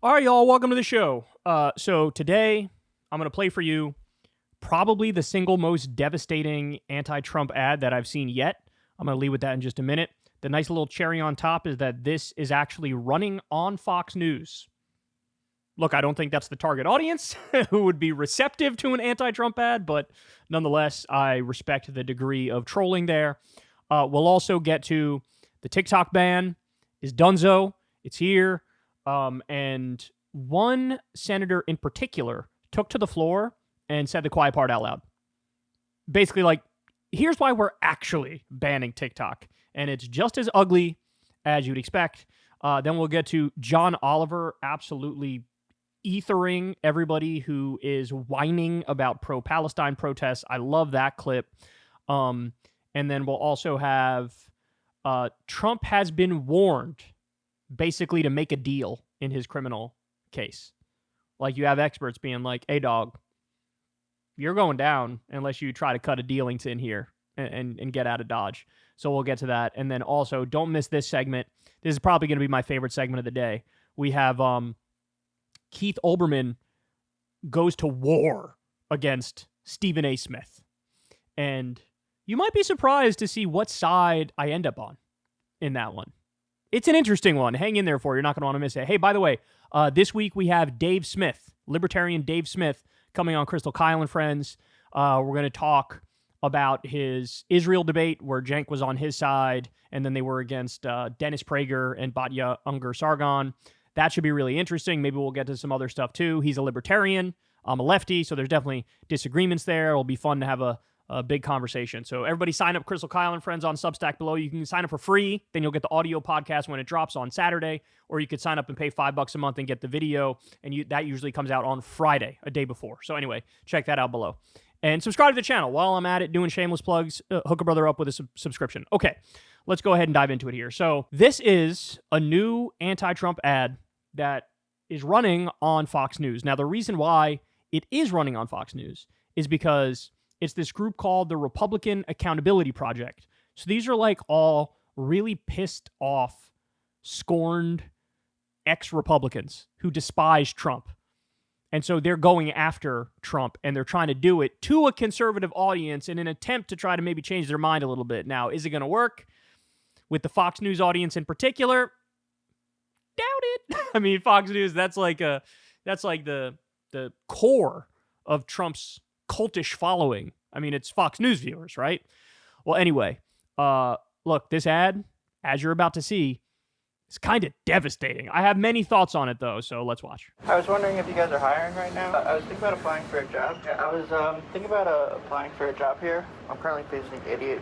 All right, y'all, welcome to the show. So today, I'm going to play for you probably the single most devastating anti-Trump ad that I've seen yet. I'm going to leave with that in just a minute. The nice little cherry on top is that this is actually running on Fox News. Look, I don't think that's the target audience who would be receptive to an anti-Trump ad, but nonetheless, I respect the degree of trolling there. We'll also get to the TikTok ban is donezo. It's here. And one senator in particular took to the floor and said the quiet part out loud. Basically, like, here's why we're actually banning TikTok. And it's just as ugly as you'd expect. Then we'll get to John Oliver absolutely ethering everybody who is whining about pro-Palestine protests. I love that clip. And then we'll also have Trump has been warned basically to make a deal in his criminal case. Like, you have experts being like, hey, dog, you're going down unless you try to cut a dealings in here and get out of Dodge. So we'll get to that. And then also, don't miss this segment. This is probably going to be my favorite segment of the day. We have Keith Olbermann goes to war against Stephen A. Smith. And you might be surprised to see what side I end up on in that one. It's an interesting one. Hang in there for you. You're not going to want to miss it. Hey, by the way, this week we have Dave Smith, libertarian Dave Smith, coming on Crystal Kyle and Friends. We're going to talk about his Israel debate where Cenk was on his side, and then they were against Dennis Prager and Batya Ungar-Sargon. That should be really interesting. Maybe we'll get to some other stuff too. He's a libertarian. I'm a lefty, so there's definitely disagreements there. It'll be fun to have a big conversation. So everybody sign up Crystal Kyle and Friends on Substack below. You can sign up for free. Then you'll get the audio podcast when it drops on Saturday, or you could sign up and pay $5 a month and get the video. And that usually comes out on Friday, a day before. So anyway, check that out below. And subscribe to the channel. While I'm at it doing shameless plugs, hook a brother up with a subscription. Okay, let's go ahead and dive into it here. So this is a new anti-Trump ad that is running on Fox News. Now, the reason why it is running on Fox News is because it's this group called the Republican Accountability Project. So these are like all really pissed off, scorned ex-Republicans who despise Trump. And so they're going after Trump, and they're trying to do it to a conservative audience in an attempt to try to maybe change their mind a little bit. Now, is it going to work with the Fox News audience in particular? Doubt it. I mean, Fox News, that's like the core of Trump's cultish following. I mean, it's Fox News viewers, right? Well, anyway, look, this ad, as you're about to see, is kind of devastating. I have many thoughts on it, though, so let's watch. I was wondering if you guys are hiring right now. I was thinking about applying for a job. I was thinking about applying for a job here. I'm currently facing 88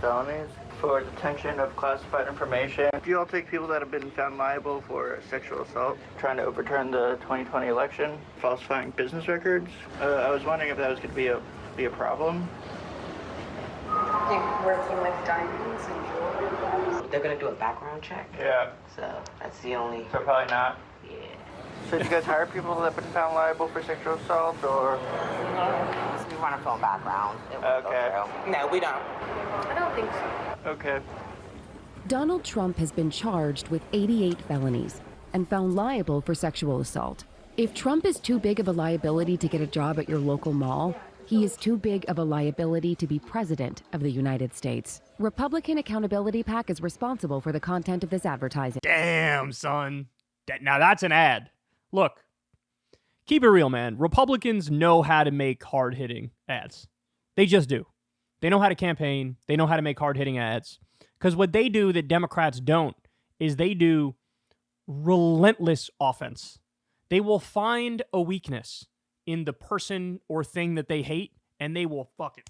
felonies. For detention of classified information. Do you all take people that have been found liable for sexual assault, trying to overturn the 2020 election, falsifying business records? I was wondering if that was going to be a problem. You're working with diamonds and jewelry. They're gonna do a background check. Yeah. So that's the only. So probably not. Yeah. So do you guys hire people that have been found liable for sexual assault, or? No, we run a phone background. Okay. No, we don't. I don't think so. Okay. Donald Trump has been charged with 88 felonies and found liable for sexual assault. If Trump is too big of a liability to get a job at your local mall, he is too big of a liability to be president of the United States. Republican Accountability PAC is responsible for the content of this advertising. Damn, son. Now that's an ad. Look, keep it real, man. Republicans know how to make hard-hitting ads. They just do. They know how to campaign. They know how to make hard-hitting ads. Because what they do that Democrats don't is they do relentless offense. They will find a weakness in the person or thing that they hate, and they will fucking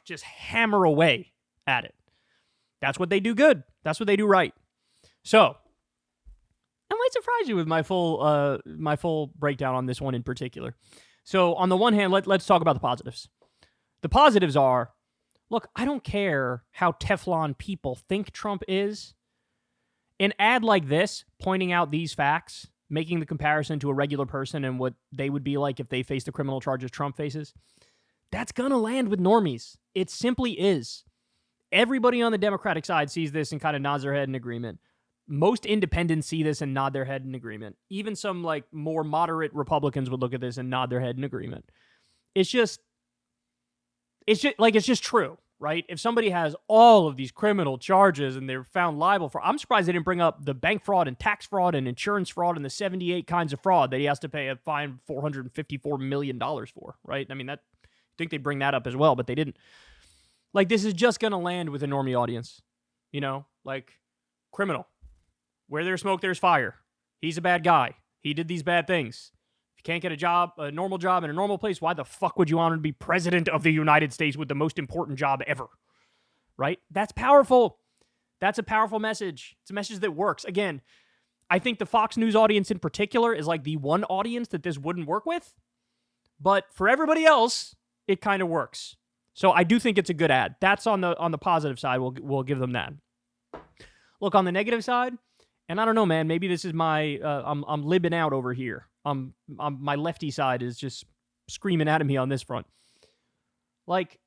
just hammer away at it. That's what they do good. That's what they do right. So, I might surprise you with my full breakdown on this one in particular. So, on the one hand, let's talk about the positives. The positives are, look, I don't care how Teflon people think Trump is. An ad like this, pointing out these facts, making the comparison to a regular person and what they would be like if they faced the criminal charges Trump faces, that's going to land with normies. It simply is. Everybody on the Democratic side sees this and kind of nods their head in agreement. most independents see this and nod their head in agreement. Even some like more moderate Republicans would look at this and nod their head in agreement. It's just true, right? If somebody has all of these criminal charges and they're found liable for, I'm surprised they didn't bring up the bank fraud and tax fraud and insurance fraud and the 78 kinds of fraud that he has to pay a fine $454 million for, right? I mean, I think they'd bring that up as well, but they didn't. Like, this is just going to land with a normie audience, like criminal. Where there's smoke, there's fire. He's a bad guy. He did these bad things. If you can't get a normal job in a normal place, why the fuck would you want him to be president of the United States with the most important job ever? Right? That's powerful. That's a powerful message. It's a message that works. Again, I think the Fox News audience in particular is like the one audience that this wouldn't work with. But for everybody else, it kind of works. So I do think it's a good ad. That's on the positive side. We'll give them that. Look, on the negative side, and I don't know, man, maybe this is my I'm libbing out over here. My lefty side is just screaming at me on this front. Like,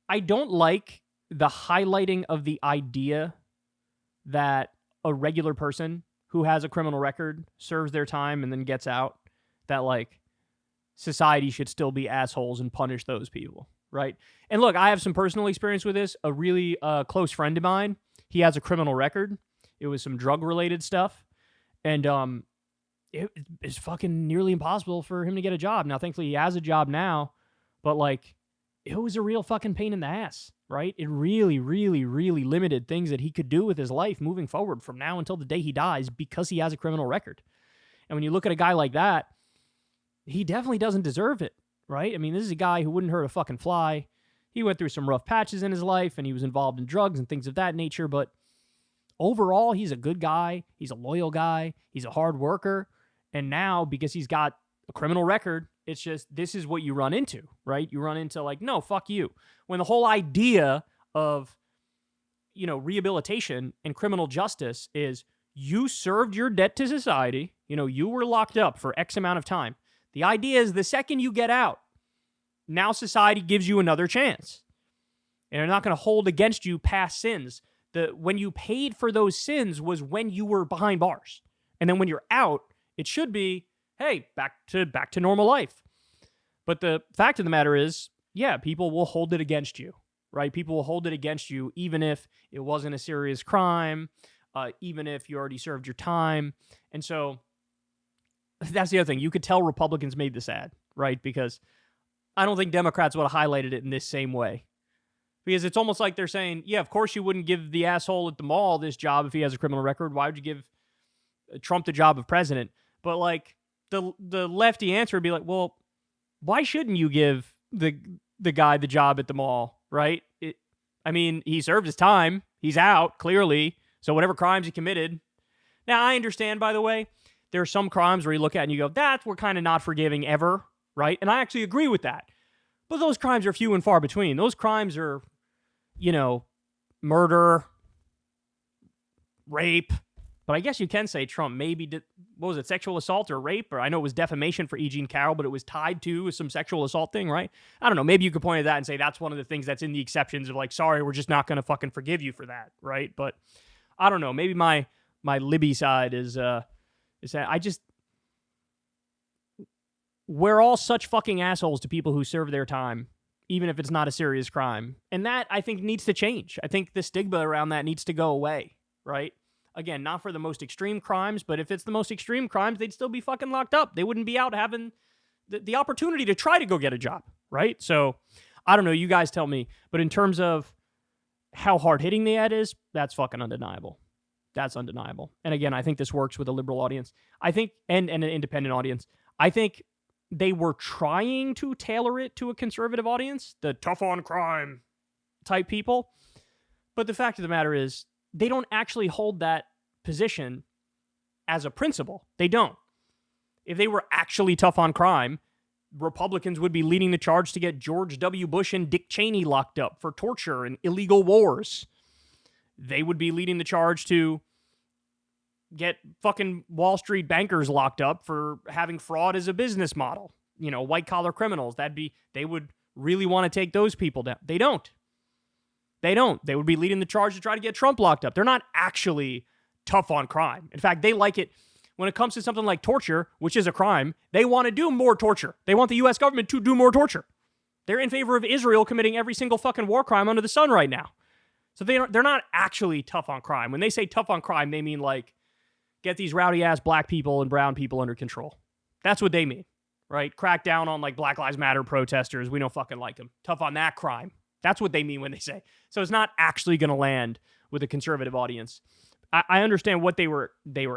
I don't like the highlighting of the idea that a regular person who has a criminal record serves their time and then gets out, that like society should still be assholes and punish those people, right? And look, I have some personal experience with this. A really close friend of mine, he has a criminal record. It was some drug-related stuff. And it's fucking nearly impossible for him to get a job. Now, thankfully, he has a job now. But, like, it was a real fucking pain in the ass, right? It really, really, really limited things that he could do with his life moving forward from now until the day he dies because he has a criminal record. And when you look at a guy like that, he definitely doesn't deserve it, right? I mean, this is a guy who wouldn't hurt a fucking fly. He went through some rough patches in his life, and he was involved in drugs and things of that nature, but overall, he's a good guy. He's a loyal guy. He's a hard worker. And now, because he's got a criminal record, it's just, this is what you run into, right? You run into like, no, fuck you. When the whole idea of, rehabilitation and criminal justice is you served your debt to society, you were locked up for X amount of time. The idea is the second you get out, now society gives you another chance. And they're not going to hold against you past sins. When you paid for those sins was when you were behind bars. And then when you're out, it should be, hey, back to normal life. But the fact of the matter is, yeah, people will hold it against you, right? People will hold it against you even if it wasn't a serious crime, even if you already served your time. And so that's the other thing. You could tell Republicans made this ad, right? Because I don't think Democrats would have highlighted it in this same way. Because it's almost like they're saying, yeah, of course you wouldn't give the asshole at the mall this job if he has a criminal record. Why would you give Trump the job of president? But like the lefty answer would be like, well, why shouldn't you give the guy the job at the mall, right? He served his time. He's out, clearly. So whatever crimes he committed. Now, I understand, by the way, there are some crimes where you look at and you go, we're kind of not forgiving ever, right? And I actually agree with that. But those crimes are few and far between. Those crimes are, murder, rape. But I guess you can say Trump maybe did, sexual assault or rape? Or I know it was defamation for E. Jean Carroll, but it was tied to some sexual assault thing, right? I don't know. Maybe you could point at that and say that's one of the things that's in the exceptions of like, sorry, we're just not going to fucking forgive you for that, right? But I don't know. Maybe my Libby side is that we're all such fucking assholes to people who serve their time, even if it's not a serious crime. And that, I think, needs to change. I think the stigma around that needs to go away, right? Again, not for the most extreme crimes, but if it's the most extreme crimes, they'd still be fucking locked up. They wouldn't be out having the opportunity to try to go get a job, right? So, I don't know, you guys tell me. But in terms of how hard-hitting the ad is, that's fucking undeniable. That's undeniable. And again, I think this works with a liberal audience. I think, and an independent audience. I think they were trying to tailor it to a conservative audience, the tough on crime type people. But the fact of the matter is, they don't actually hold that position as a principle. They don't. If they were actually tough on crime, Republicans would be leading the charge to get George W. Bush and Dick Cheney locked up for torture and illegal wars. They would be leading the charge to get fucking Wall Street bankers locked up for having fraud as a business model. White collar criminals. They would really want to take those people down. They don't. They don't. They would be leading the charge to try to get Trump locked up. They're not actually tough on crime. In fact, they like it when it comes to something like torture, which is a crime. They want to do more torture. They want the U.S. government to do more torture. They're in favor of Israel committing every single fucking war crime under the sun right now. So they're not actually tough on crime. When they say tough on crime, they mean like get these rowdy-ass black people and brown people under control. That's what they mean, right? Crack down on like Black Lives Matter protesters. We don't fucking like them. Tough on that crime. That's what they mean when they say. So it's not actually going to land with a conservative audience. I understand what they were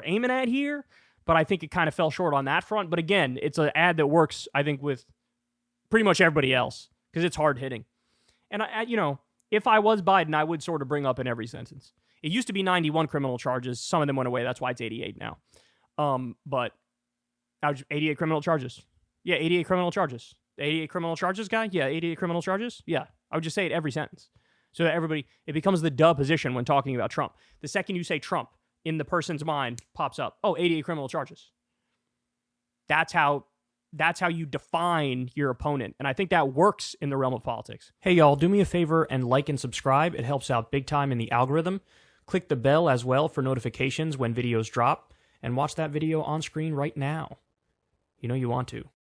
aiming at here, but I think it kind of fell short on that front. But again, it's an ad that works, I think, with pretty much everybody else because it's hard hitting. And if I was Biden, I would sort of bring up in every sentence. It used to be 91 criminal charges. Some of them went away. That's why it's 88 now. But 88 criminal charges. Yeah, 88 criminal charges. 88 criminal charges guy? Yeah, 88 criminal charges? Yeah. I would just say it every sentence. So that everybody, it becomes the duh position when talking about Trump. The second you say Trump, in the person's mind pops up, 88 criminal charges. That's how you define your opponent. And I think that works in the realm of politics. Hey, y'all, do me a favor and like and subscribe. It helps out big time in the algorithm. Click the bell as well for notifications when videos drop. And watch that video on screen right now. You know you want to.